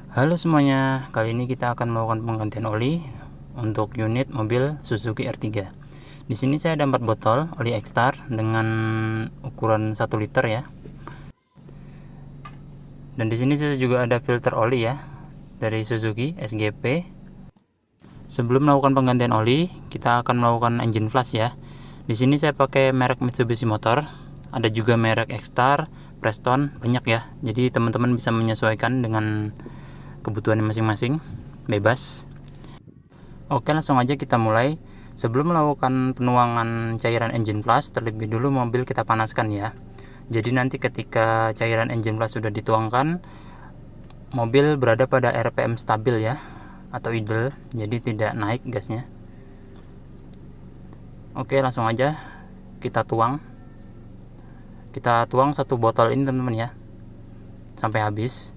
Halo semuanya, kali ini kita akan melakukan penggantian oli untuk unit mobil Suzuki R3. Di sini saya ada 4 botol oli X-Star dengan ukuran 1 liter ya. Dan di sini saya juga ada filter oli ya dari Suzuki SGP. Sebelum melakukan penggantian oli, kita akan melakukan engine flush ya. Di sini saya pakai merek Mitsubishi Motor. Ada juga merek X-Star, Preston, banyak ya. Jadi teman-teman bisa menyesuaikan dengan kebutuhan masing-masing, bebas. Oke, langsung aja kita mulai. Sebelum melakukan penuangan cairan engine flush, terlebih dulu mobil kita panaskan ya. Jadi nanti ketika cairan engine flush sudah dituangkan, mobil berada pada RPM stabil ya, atau idle, jadi tidak naik gasnya. Oke, langsung aja kita tuang. Kita tuang 1 botol ini teman-teman ya, sampai habis.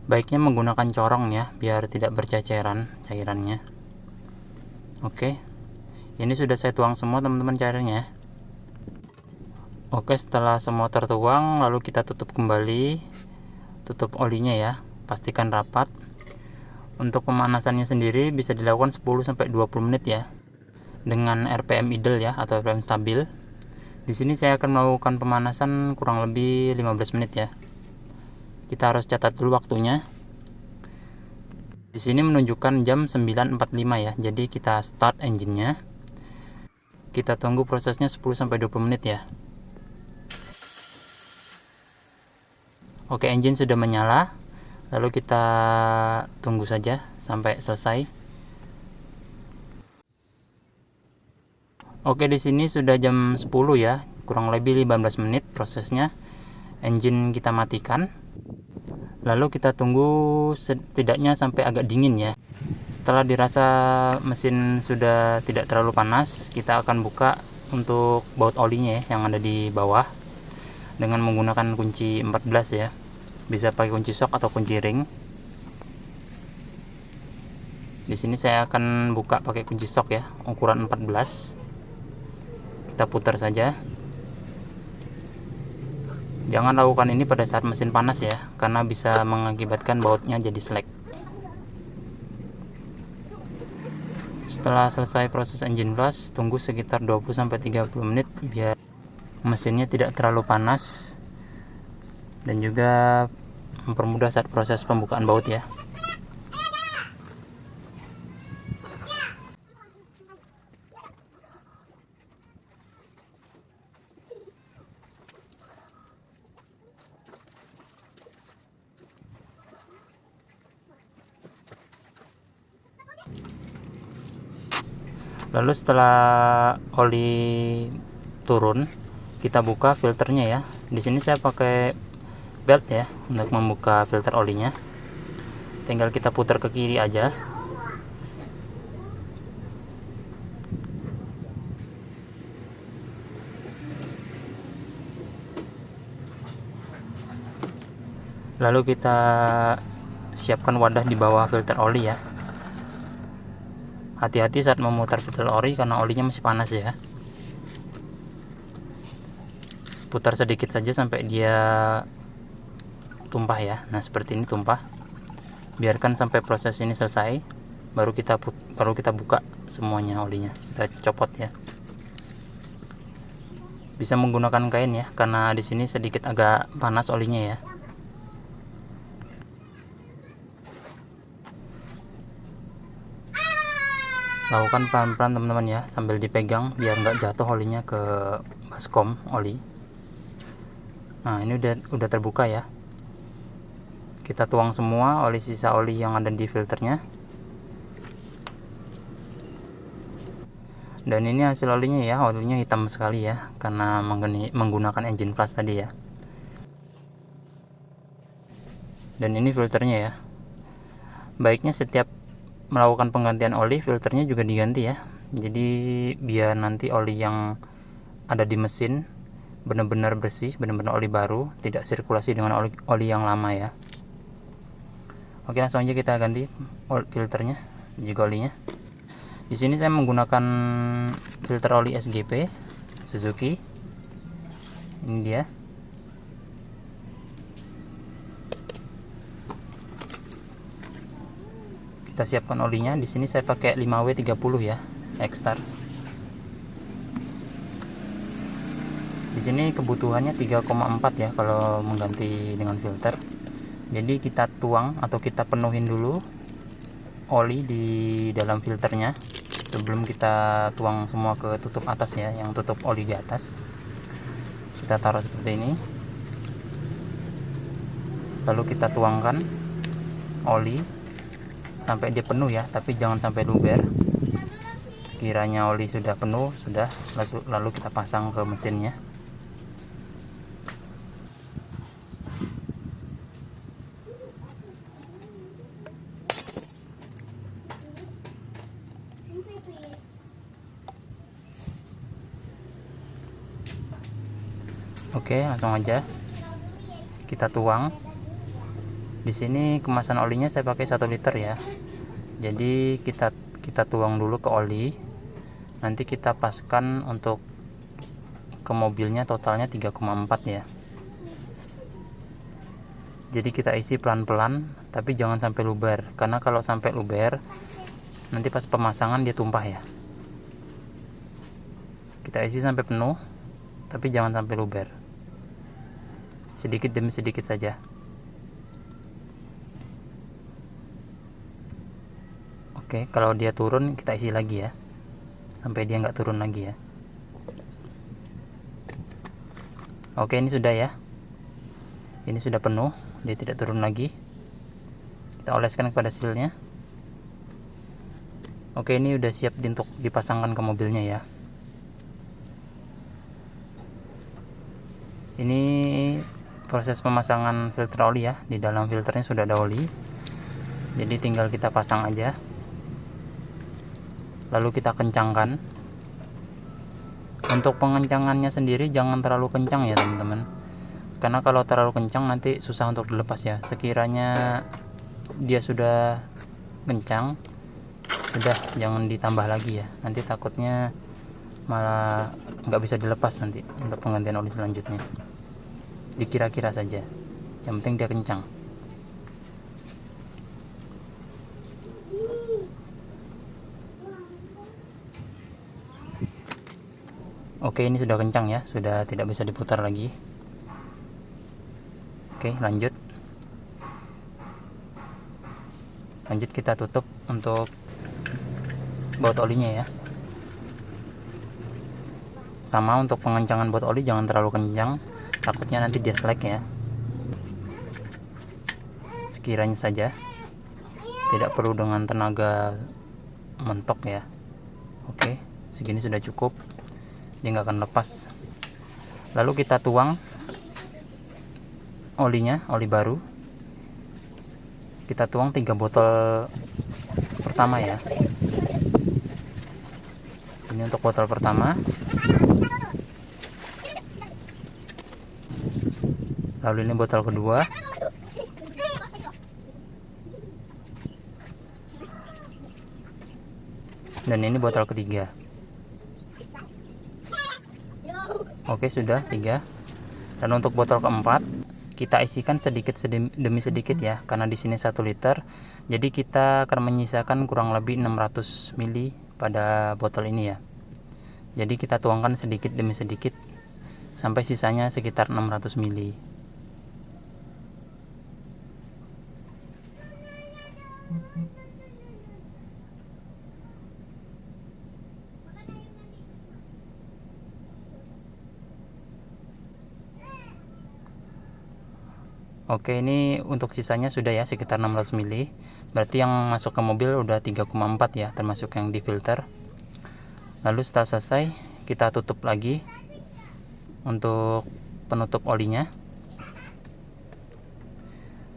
Baiknya menggunakan corong ya, biar tidak berceceran cairannya. Oke, ini sudah saya tuang semua teman-teman cairannya. Oke, setelah semua tertuang, lalu kita tutup kembali, tutup olinya ya, pastikan rapat. Untuk pemanasannya sendiri bisa dilakukan 10-20 menit ya, dengan RPM idle ya, atau RPM stabil. Di sini saya akan melakukan pemanasan kurang lebih 15 menit ya. Kita harus catat dulu waktunya. Di sini menunjukkan jam 9.45 ya. Jadi kita start engine-nya. Kita tunggu prosesnya 10-20 menit ya. Oke, engine sudah menyala. Lalu kita tunggu saja sampai selesai. Oke, di sini sudah jam 10 ya. Kurang lebih 15 menit prosesnya. Engine kita matikan. Lalu kita tunggu setidaknya sampai agak dingin ya. Setelah dirasa mesin sudah tidak terlalu panas, kita akan buka untuk baut olinya ya, yang ada di bawah dengan menggunakan kunci 14 ya. Bisa pakai kunci shock atau kunci ring. Di sini saya akan buka pakai kunci shock ya, ukuran 14. Kita putar saja. Jangan lakukan ini pada saat mesin panas ya, karena bisa mengakibatkan bautnya jadi selek. Setelah selesai proses engine flush, tunggu sekitar 20-30 menit biar mesinnya tidak terlalu panas dan juga mempermudah saat proses pembukaan baut ya. Lalu setelah oli turun, kita buka filternya ya. Di sini saya pakai belt ya untuk membuka filter olinya. Tinggal kita putar ke kiri aja. Lalu kita siapkan wadah di bawah filter oli ya. Hati-hati saat memutar filter oli karena olinya masih panas ya. Putar sedikit saja sampai dia tumpah ya. Nah, seperti ini tumpah. Biarkan sampai proses ini selesai, baru kita buka semuanya olinya. Kita copot ya. Bisa menggunakan kain ya, karena di sini sedikit agak panas olinya ya. Lakukan pelan-pelan teman-teman ya, sambil dipegang biar nggak jatuh olinya ke baskom oli. Nah, ini udah terbuka ya. Kita tuang semua sisa oli yang ada di filternya. Dan ini hasil olinya ya, olinya hitam sekali ya, karena menggunakan engine flush tadi ya. Dan ini filternya ya. Baiknya setiap melakukan penggantian oli, filternya juga diganti ya. Jadi biar nanti oli yang ada di mesin benar-benar bersih, benar-benar oli baru, tidak sirkulasi dengan oli yang lama ya. Oke, langsung aja kita ganti filternya, juga olinya. Di sini saya menggunakan filter oli SGP Suzuki. Ini dia. Kita siapkan olinya. Di sini saya pakai 5W30 ya, X-Star. Di sini kebutuhannya 3,4 ya kalau mengganti dengan filter. Jadi kita tuang atau kita penuhin dulu oli di dalam filternya sebelum kita tuang semua ke tutup atas ya, yang tutup oli di atas. Kita taruh seperti ini. Lalu kita tuangkan oli sampai dia penuh ya, tapi jangan sampai luber. Sekiranya oli sudah penuh, sudah, lalu kita pasang ke mesinnya. Oke, langsung aja kita tuang. Di sini kemasan olinya saya pakai 1 liter ya. Jadi kita tuang dulu ke oli. Nanti kita paskan untuk ke mobilnya totalnya 3,4 ya. Jadi kita isi pelan-pelan, tapi jangan sampai luber, karena kalau sampai luber nanti pas pemasangan dia tumpah ya. Kita isi sampai penuh, tapi jangan sampai luber. Sedikit demi sedikit saja. Oke, kalau dia turun kita isi lagi ya, sampai dia nggak turun lagi ya. Oke, ini sudah ya. Ini sudah penuh, dia tidak turun lagi. Kita oleskan kepada sealnya. Oke, ini udah siap untuk dipasangkan ke mobilnya ya. Ini proses pemasangan filter oli ya. Di dalam filternya sudah ada oli, jadi tinggal kita pasang aja, lalu kita kencangkan. Untuk pengencangannya sendiri jangan terlalu kencang ya teman-teman, karena kalau terlalu kencang nanti susah untuk dilepas ya. Sekiranya dia sudah kencang, udah jangan ditambah lagi ya, nanti takutnya malah nggak bisa dilepas nanti untuk penggantian oli selanjutnya. Dikira-kira saja, yang penting dia kencang. Oke, ini sudah kencang ya, sudah tidak bisa diputar lagi. Oke, lanjut kita tutup untuk baut olinya ya. Sama untuk pengencangan baut oli, jangan terlalu kencang, takutnya nanti dia slack ya. Sekiranya saja, tidak perlu dengan tenaga mentok ya. Oke, segini sudah cukup, dia nggak akan lepas. Lalu kita tuang olinya, oli baru. Kita tuang 3 botol pertama ya. Ini untuk botol pertama. Lalu ini botol kedua. Dan ini botol ketiga. Oke, sudah 3. Dan untuk botol keempat kita isikan sedikit demi sedikit ya, karena di sini 1 liter. Jadi kita akan menyisakan kurang lebih 600 ml pada botol ini ya. Jadi kita tuangkan sedikit demi sedikit sampai sisanya sekitar 600 ml. Oke, ini untuk sisanya sudah ya sekitar 600 ml. Berarti yang masuk ke mobil udah 3,4 ya, termasuk yang di filter. Lalu setelah selesai kita tutup lagi untuk penutup olinya.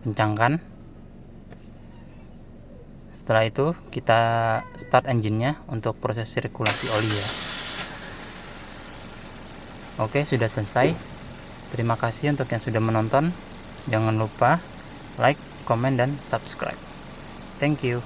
Kencangkan. Setelah itu kita start engine-nya untuk proses sirkulasi oli ya. Oke, sudah selesai. Terima kasih untuk yang sudah menonton. Jangan lupa like, komen, dan subscribe. Thank you.